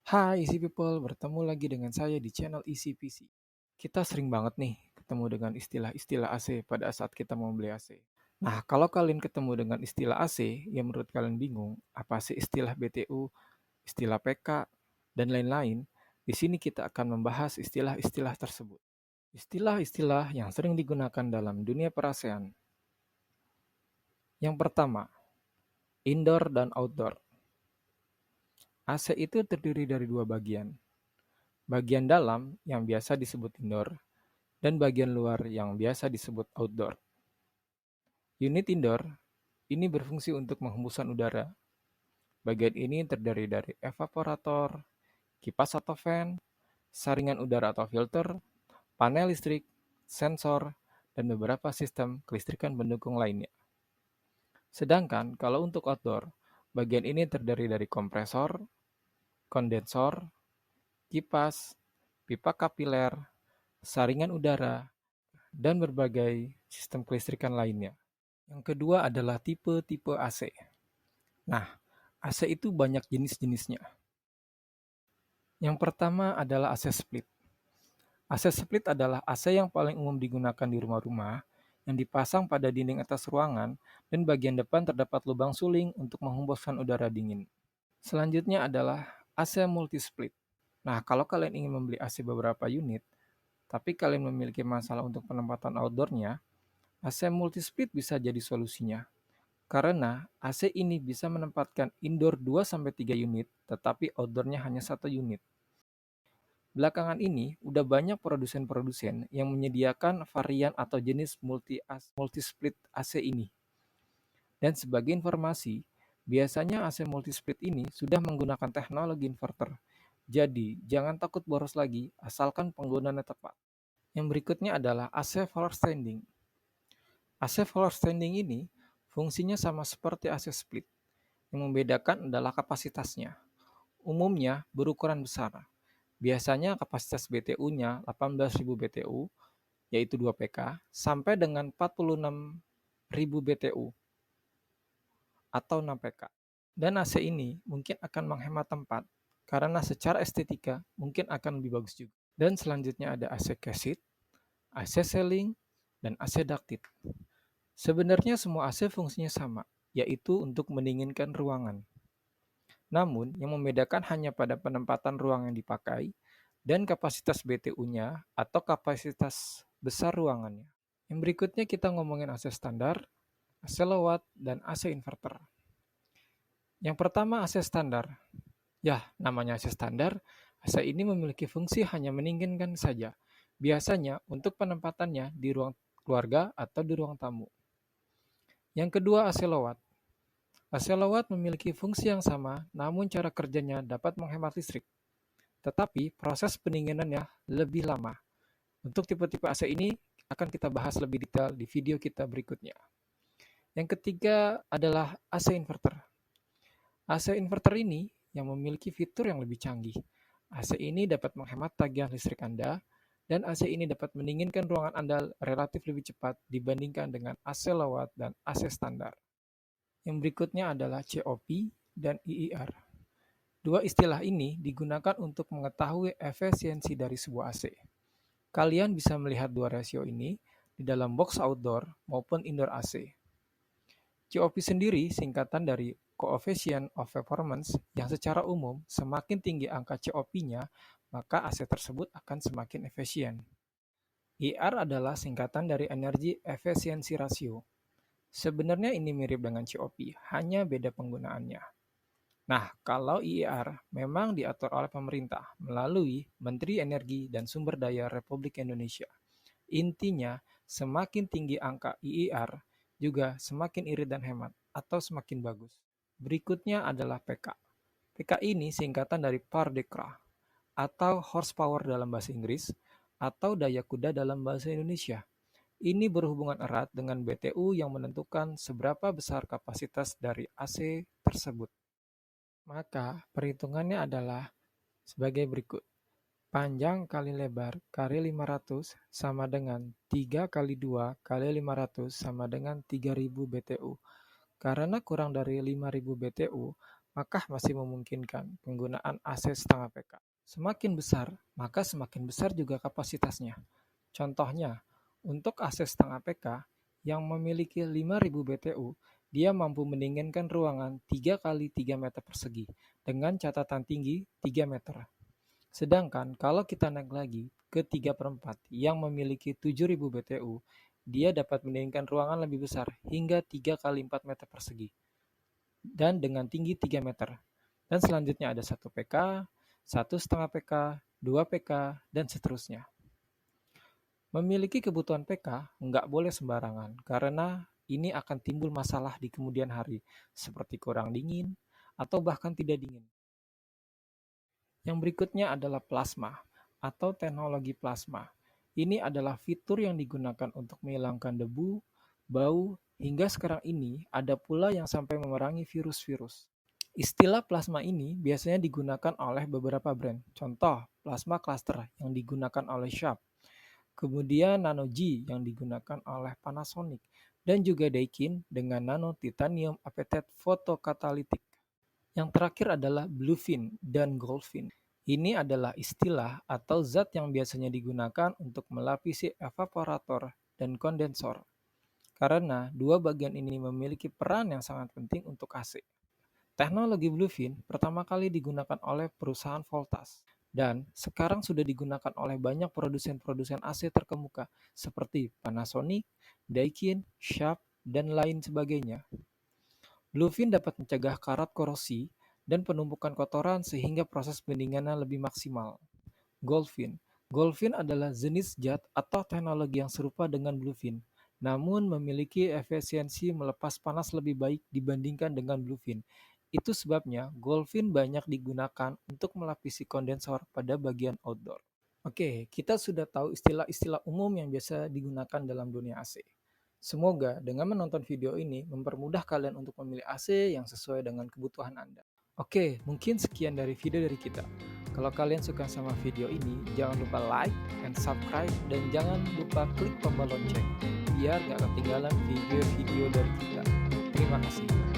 Hai Easy People, bertemu lagi dengan saya di channel Easy PC. Kita sering banget nih ketemu dengan istilah-istilah AC pada saat kita mau beli AC. Nah, kalau kalian ketemu dengan istilah AC yang menurut kalian bingung, apa sih istilah BTU, istilah PK, dan lain-lain, di sini kita akan membahas istilah-istilah tersebut. Istilah-istilah yang sering digunakan dalam dunia per-AC-an. Yang pertama, indoor dan outdoor. AC itu terdiri dari dua bagian. Bagian dalam yang biasa disebut indoor dan bagian luar yang biasa disebut outdoor. Unit indoor ini berfungsi untuk penghembusan udara. Bagian ini terdiri dari evaporator, kipas atau fan, saringan udara atau filter, panel listrik, sensor, dan beberapa sistem kelistrikan pendukung lainnya. Sedangkan kalau untuk outdoor, bagian ini terdiri dari kompresor, kondensor, kipas, pipa kapiler, saringan udara, dan berbagai sistem kelistrikan lainnya. Yang kedua adalah tipe-tipe AC. Nah, AC itu banyak jenis-jenisnya. Yang pertama adalah AC split. AC split adalah AC yang paling umum digunakan di rumah-rumah yang dipasang pada dinding atas ruangan dan bagian depan terdapat lubang suling untuk menghembuskan udara dingin. Selanjutnya adalah AC multi-split. Nah, kalau kalian ingin membeli AC beberapa unit, tapi kalian memiliki masalah untuk penempatan outdoornya, AC multi-split bisa jadi solusinya. Karena AC ini bisa menempatkan indoor 2-3 unit, tetapi outdoor-nya hanya 1 unit. Belakangan ini, udah banyak produsen-produsen yang menyediakan varian atau jenis multi-split AC ini. Dan sebagai informasi, biasanya AC multi-split ini sudah menggunakan teknologi inverter. Jadi, jangan takut boros lagi, asalkan penggunaannya tepat. Yang berikutnya adalah AC floor standing. AC floor standing ini fungsinya sama seperti AC split. Yang membedakan adalah kapasitasnya. Umumnya berukuran besar. Biasanya kapasitas BTU-nya 18.000 BTU, yaitu 2 PK, sampai dengan 46.000 BTU atau 6 PK. Dan AC ini mungkin akan menghemat tempat, karena secara estetika mungkin akan lebih bagus juga. Dan selanjutnya ada AC cassette, AC ceiling, dan AC ducted. Sebenarnya semua AC fungsinya sama, yaitu untuk mendinginkan ruangan. Namun, yang membedakan hanya pada penempatan ruang yang dipakai dan kapasitas BTU-nya atau kapasitas besar ruangannya. Yang berikutnya kita ngomongin AC standar, AC low watt, dan AC inverter. Yang pertama AC standar. Ya, namanya AC standar, AC ini memiliki fungsi hanya mendinginkan saja. Biasanya untuk penempatannya di ruang keluarga atau di ruang tamu. Yang kedua AC low watt. AC low watt memiliki fungsi yang sama, namun cara kerjanya dapat menghemat listrik. Tetapi proses pendinginannya lebih lama. Untuk tipe-tipe AC ini akan kita bahas lebih detail di video kita berikutnya. Yang ketiga adalah AC inverter. AC inverter ini yang memiliki fitur yang lebih canggih. AC ini dapat menghemat tagihan listrik Anda, dan AC ini dapat mendinginkan ruangan Anda relatif lebih cepat dibandingkan dengan AC low watt dan AC standar. Yang berikutnya adalah COP dan IIR. Dua istilah ini digunakan untuk mengetahui efisiensi dari sebuah AC. Kalian bisa melihat dua rasio ini di dalam box outdoor maupun indoor AC. COP sendiri singkatan dari Coefficient of Performance yang secara umum semakin tinggi angka COP-nya, maka AC tersebut akan semakin efisien. IR adalah singkatan dari Energy Efficiency Ratio. Sebenarnya ini mirip dengan COP, hanya beda penggunaannya. Nah, kalau IER memang diatur oleh pemerintah melalui Menteri Energi dan Sumber Daya Republik Indonesia. Intinya, semakin tinggi angka IER, juga semakin irit dan hemat, atau semakin bagus. Berikutnya adalah PK. PK ini singkatan dari Power Decra, atau horsepower dalam bahasa Inggris, atau daya kuda dalam bahasa Indonesia. Ini berhubungan erat dengan BTU yang menentukan seberapa besar kapasitas dari AC tersebut. Maka perhitungannya adalah sebagai berikut. Panjang kali lebar kali 500 sama dengan 3 kali 2 kali 500 sama dengan 3000 BTU. Karena kurang dari 5000 BTU, maka masih memungkinkan penggunaan AC setengah PK. Semakin besar, maka semakin besar juga kapasitasnya. Contohnya, untuk AC setengah PK yang memiliki 5.000 BTU, dia mampu mendinginkan ruangan 3 kali 3 meter persegi dengan catatan tinggi 3 meter. Sedangkan kalau kita naik lagi ke 3/4 yang memiliki 7.000 BTU, dia dapat mendinginkan ruangan lebih besar hingga 3 kali 4 meter persegi dan dengan tinggi 3 meter. Dan selanjutnya ada 1 PK, 1,5 PK, 2 PK, dan seterusnya. Memiliki kebutuhan PK nggak boleh sembarangan, karena ini akan timbul masalah di kemudian hari, seperti kurang dingin atau bahkan tidak dingin. Yang berikutnya adalah plasma atau teknologi plasma. Ini adalah fitur yang digunakan untuk menghilangkan debu, bau, hingga sekarang ini ada pula yang sampai memerangi virus-virus. Istilah plasma ini biasanya digunakan oleh beberapa brand. Contoh, plasma cluster yang digunakan oleh Sharp, kemudian Nano G yang digunakan oleh Panasonic, dan juga Daikin dengan Nano Titanium Apetite Photocatalytic. Yang terakhir adalah bluefin dan goldfin. Ini adalah istilah atau zat yang biasanya digunakan untuk melapisi evaporator dan kondensor. Karena dua bagian ini memiliki peran yang sangat penting untuk AC. Teknologi bluefin pertama kali digunakan oleh perusahaan Voltas dan sekarang sudah digunakan oleh banyak produsen-produsen AC terkemuka seperti Panasonic, Daikin, Sharp, dan lain sebagainya. Bluefin dapat mencegah karat korosi dan penumpukan kotoran sehingga proses pendinginannya lebih maksimal. Goldfin. Goldfin adalah jenis zat atau teknologi yang serupa dengan bluefin, namun memiliki efisiensi melepas panas lebih baik dibandingkan dengan bluefin. Itu sebabnya Goldfin banyak digunakan untuk melapisi kondensor pada bagian outdoor. Oke, kita sudah tahu istilah-istilah umum yang biasa digunakan dalam dunia AC. Semoga dengan menonton video ini mempermudah kalian untuk memilih AC yang sesuai dengan kebutuhan Anda. Oke, mungkin sekian dari video dari kita. Kalau kalian suka sama video ini, jangan lupa like and subscribe dan jangan lupa klik tombol lonceng biar gak ketinggalan video-video dari kita. Terima kasih.